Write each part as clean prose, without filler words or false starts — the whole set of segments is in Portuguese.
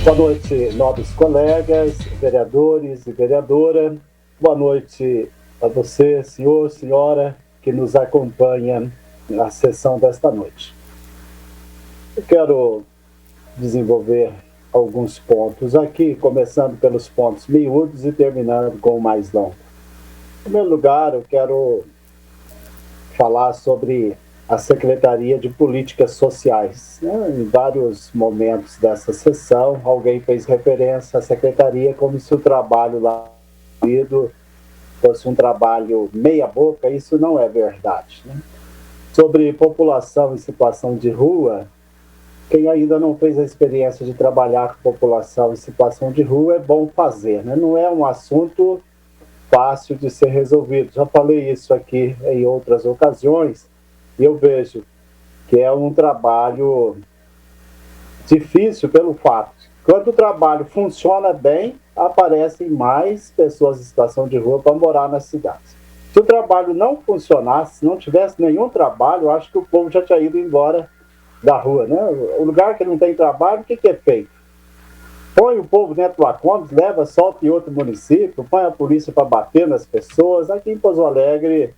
Boa noite, nobres colegas, vereadores e vereadora. Boa noite a você, senhor, senhora, que nos acompanha na sessão desta noite. Eu quero desenvolver alguns pontos aqui, começando pelos pontos miúdos e terminando com o mais longo. Em primeiro lugar, eu quero falar sobre a Secretaria de Políticas Sociais. Em vários momentos dessa sessão, alguém fez referência à Secretaria como se o trabalho lá fosse um trabalho meia-boca. Isso não é verdade. Sobre população em situação de rua, quem ainda não fez a experiência de trabalhar com população em situação de rua, é bom fazer. Não é um assunto fácil de ser resolvido. Já falei isso aqui em outras ocasiões, e eu vejo que é um trabalho difícil pelo fato de que, quando o trabalho funciona bem, aparecem mais pessoas em situação de rua para morar nas cidades. Se o trabalho não funcionasse, se não tivesse nenhum trabalho, eu acho que o povo já tinha ido embora da rua. O lugar que não tem trabalho, o que é feito? Põe o povo dentro do Acombis, leva, solta em outro município, põe a polícia para bater nas pessoas. Aqui em Pouso Alegre,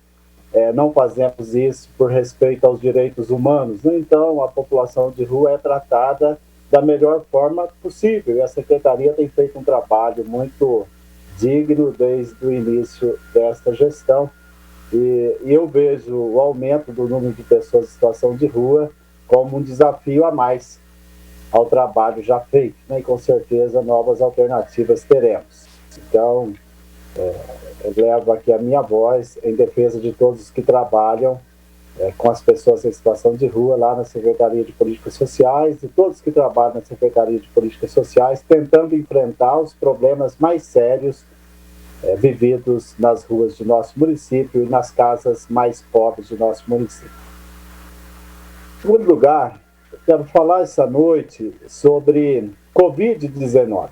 não fazemos isso por respeito aos direitos humanos. Então, a população de rua é tratada da melhor forma possível. E a Secretaria tem feito um trabalho muito digno desde o início desta gestão. E eu vejo o aumento do número de pessoas em situação de rua como um desafio a mais ao trabalho já feito, e com certeza novas alternativas teremos. Então, eu levo aqui a minha voz em defesa de todos os que trabalham com as pessoas em situação de rua lá na Secretaria de Políticas Sociais, e todos que trabalham na Secretaria de Políticas Sociais, tentando enfrentar os problemas mais sérios vividos nas ruas de nosso município e nas casas mais pobres de nosso município. Em segundo lugar, eu quero falar essa noite sobre Covid-19.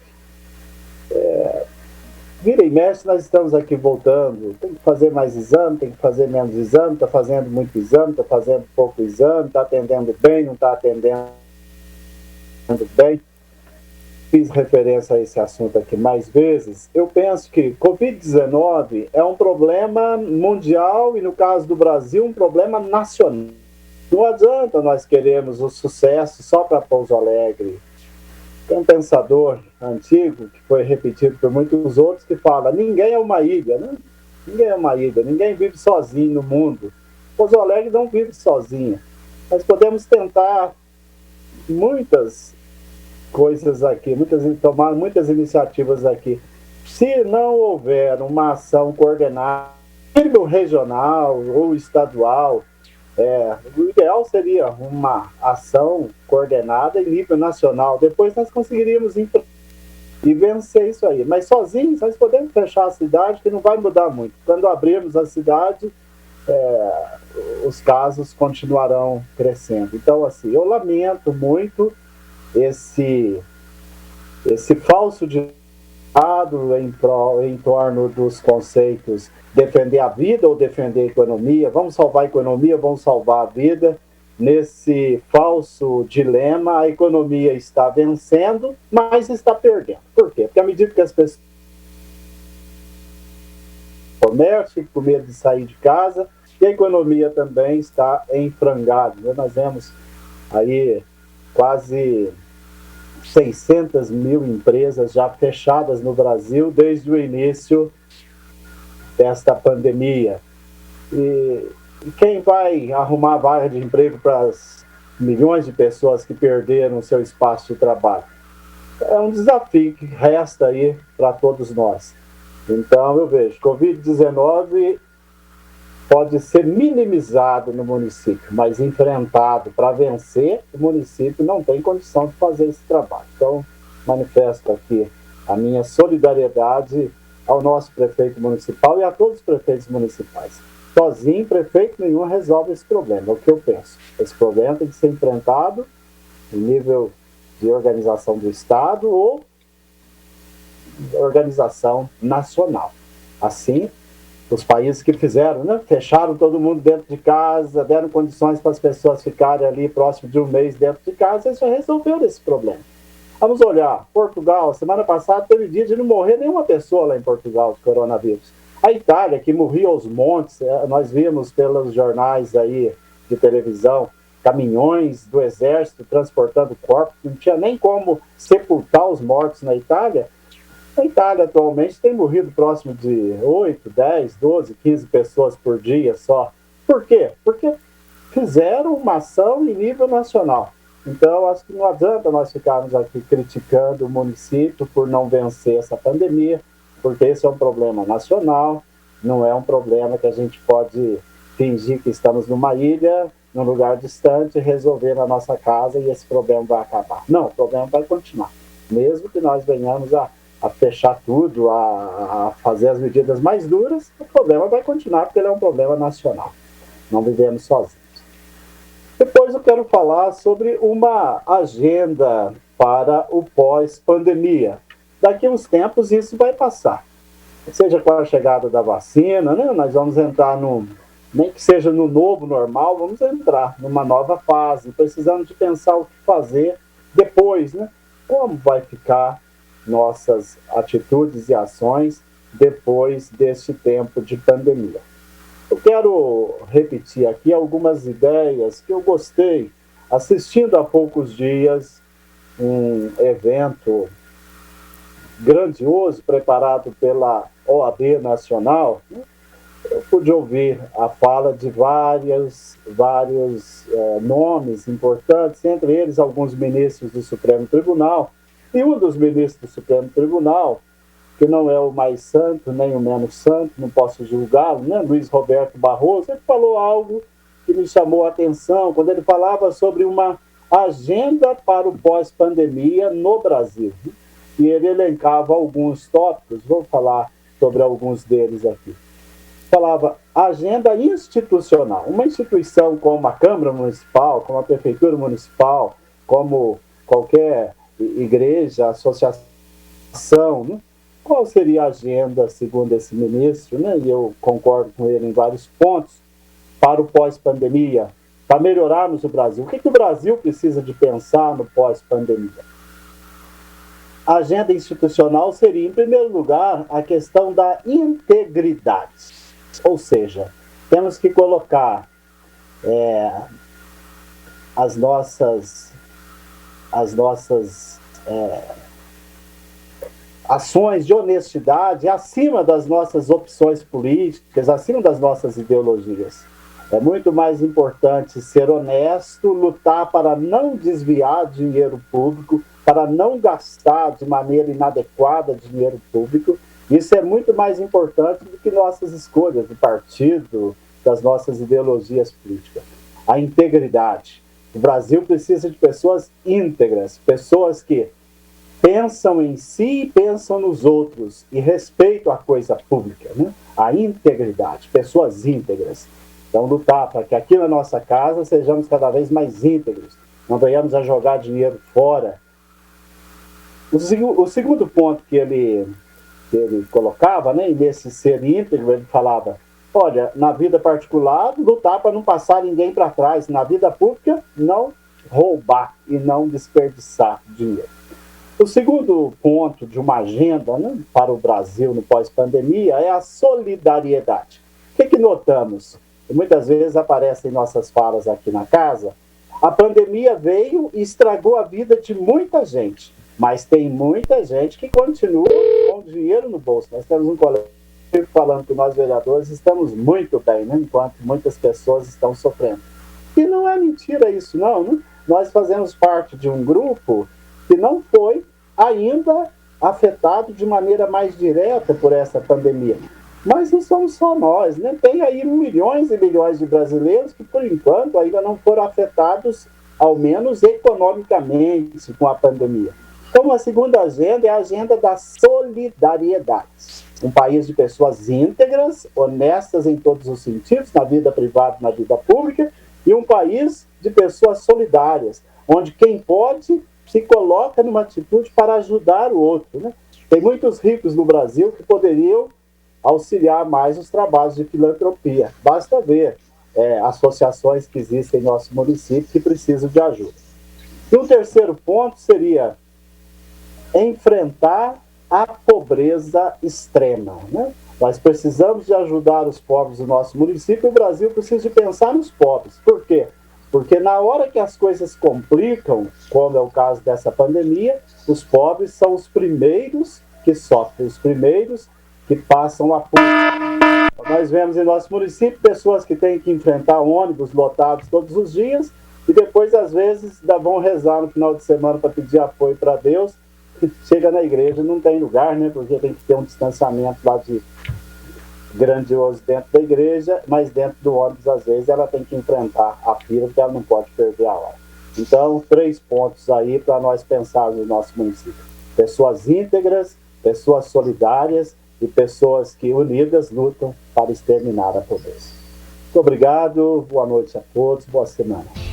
Vira e mexe, nós estamos aqui voltando. Tem que fazer mais exame, tem que fazer menos exame, está fazendo muito exame, está fazendo pouco exame, está atendendo bem, não está atendendo bem. Fiz referência a esse assunto aqui mais vezes. Eu penso que Covid-19 é um problema mundial e, no caso do Brasil, um problema nacional. Não adianta nós queremos o sucesso só para Pouso Alegre. Tem um pensador antigo, que foi repetido por muitos outros, que fala: ninguém é uma ilha, né? Ninguém é uma ilha, ninguém vive sozinho no mundo. Pouso Alegre não vive sozinha. Nós podemos tentar muitas coisas aqui, tomar muitas iniciativas aqui. Se não houver uma ação coordenada, nível regional ou estadual, o ideal seria uma ação coordenada em nível nacional. Depois nós conseguiríamos e vencer isso aí. Mas sozinhos nós podemos fechar a cidade, que não vai mudar muito. Quando abrirmos a cidade, os casos continuarão crescendo. Então, assim, eu lamento muito esse falso ditado em torno dos conceitos defender a vida ou defender a economia. Vamos salvar a economia, vamos salvar a vida. Nesse falso dilema, a economia está vencendo, mas está perdendo. Por quê? Porque à medida que as pessoas comércio, ficam com medo de sair de casa, e a economia também está em frangalho. Nós vemos aí quase 600 mil empresas já fechadas no Brasil desde o início desta pandemia. E quem vai arrumar vaga de emprego para as milhões de pessoas que perderam seu espaço de trabalho? É um desafio que resta aí para todos nós. Então, eu vejo, Covid-19 pode ser minimizado no município, mas enfrentado para vencer, o município não tem condição de fazer esse trabalho. Então, manifesto aqui a minha solidariedade ao nosso prefeito municipal e a todos os prefeitos municipais. Sozinho, prefeito nenhum resolve esse problema, é o que eu penso. Esse problema tem que ser enfrentado em nível de organização do Estado ou organização nacional. Assim, os países que fizeram, fecharam todo mundo dentro de casa, deram condições para as pessoas ficarem ali próximo de um mês dentro de casa, isso já resolveu esse problema. Vamos olhar, Portugal, semana passada teve dia de não morrer nenhuma pessoa lá em Portugal de coronavírus. A Itália, que morria aos montes, nós vimos pelos jornais aí de televisão, caminhões do exército transportando corpos, não tinha nem como sepultar os mortos na Itália. A Itália atualmente tem morrido próximo de 8, 10, 12, 15 pessoas por dia só. Por quê? Porque fizeram uma ação em nível nacional. Então, acho que não adianta nós ficarmos aqui criticando o município por não vencer essa pandemia, porque esse é um problema nacional, não é um problema que a gente pode fingir que estamos numa ilha, num lugar distante, resolver na nossa casa e esse problema vai acabar. Não, o problema vai continuar. Mesmo que nós venhamos a fechar tudo, a fazer as medidas mais duras, o problema vai continuar porque ele é um problema nacional. Não vivemos sozinhos. Depois eu quero falar sobre uma agenda para o pós-pandemia. Daqui a uns tempos isso vai passar. Seja com a chegada da vacina, né? Nós vamos entrar nem que seja no novo normal, vamos entrar numa nova fase, precisando de pensar o que fazer depois, né? Como vai ficar nossas atitudes e ações depois deste tempo de pandemia. Eu quero repetir aqui algumas ideias que eu gostei assistindo há poucos dias um evento grandioso preparado pela OAB Nacional. Eu pude ouvir a fala de vários nomes importantes, entre eles alguns ministros do Supremo Tribunal, e um dos ministros do Supremo Tribunal, que não é o mais santo, nem o menos santo, não posso julgá-lo, né? Luiz Roberto Barroso, ele falou algo que me chamou a atenção, quando ele falava sobre uma agenda para o pós-pandemia no Brasil. E ele elencava alguns tópicos, vou falar sobre alguns deles aqui. Falava agenda institucional. Uma instituição como a Câmara Municipal, como a Prefeitura Municipal, como qualquer igreja, associação, né? Qual seria a agenda, segundo esse ministro, né? E eu concordo com ele em vários pontos, para o pós-pandemia, para melhorarmos o Brasil. O que o Brasil precisa de pensar no pós-pandemia? A agenda institucional seria, em primeiro lugar, a questão da integridade. Ou seja, temos que colocar as nossas ações de honestidade acima das nossas opções políticas, acima das nossas ideologias. É muito mais importante ser honesto, lutar para não desviar dinheiro público, para não gastar de maneira inadequada dinheiro público. Isso é muito mais importante do que nossas escolhas do partido, das nossas ideologias políticas. A integridade. O Brasil precisa de pessoas íntegras, pessoas que pensam em si e pensam nos outros e respeitam a coisa pública, né? A integridade, pessoas íntegras. Então, lutar para que aqui na nossa casa sejamos cada vez mais íntegros, não venhamos a jogar dinheiro fora. O segundo ponto que ele colocava, né, e nesse ser íntegro, ele falava, olha, na vida particular, lutar para não passar ninguém para trás, na vida pública, não roubar e não desperdiçar dinheiro. O segundo ponto de uma agenda, né, para o Brasil no pós-pandemia é a solidariedade. O que notamos? E muitas vezes aparece em nossas falas aqui na casa, a pandemia veio e estragou a vida de muita gente, mas tem muita gente que continua com dinheiro no bolso. Nós temos um colega falando que nós vereadores estamos muito bem, né, enquanto muitas pessoas estão sofrendo. E não é mentira isso não, né? Nós fazemos parte de um grupo que não foi ainda afetado de maneira mais direta por essa pandemia. Mas não somos só nós, né? Tem aí milhões e milhões de brasileiros que, por enquanto, ainda não foram afetados, ao menos economicamente, com a pandemia. Então, a segunda agenda é a agenda da solidariedade. Um país de pessoas íntegras, honestas em todos os sentidos, na vida privada e na vida pública, e um país de pessoas solidárias, onde quem pode se coloca numa atitude para ajudar o outro, né? Tem muitos ricos no Brasil que poderiam auxiliar mais os trabalhos de filantropia. Basta ver associações que existem em nosso município que precisam de ajuda. E um terceiro ponto seria enfrentar a pobreza extrema, né? Nós precisamos de ajudar os pobres do nosso município e o Brasil precisa de pensar nos pobres. Por quê? Porque na hora que as coisas complicam, como é o caso dessa pandemia, os pobres são os primeiros que sofrem, os primeiros que passam a Nós vemos em nosso município pessoas que têm que enfrentar ônibus lotados todos os dias e depois, às vezes, vão rezar no final de semana para pedir apoio para Deus. Chega na igreja não tem lugar, né? Porque tem que ter um distanciamento lá de grandioso dentro da igreja, mas dentro do ônibus, às vezes, ela tem que enfrentar a fila porque ela não pode perder a hora. Então, 3 pontos aí para nós pensarmos no nosso município. Pessoas íntegras, pessoas solidárias e pessoas que unidas lutam para exterminar a pobreza. Muito obrigado, boa noite a todos, boa semana.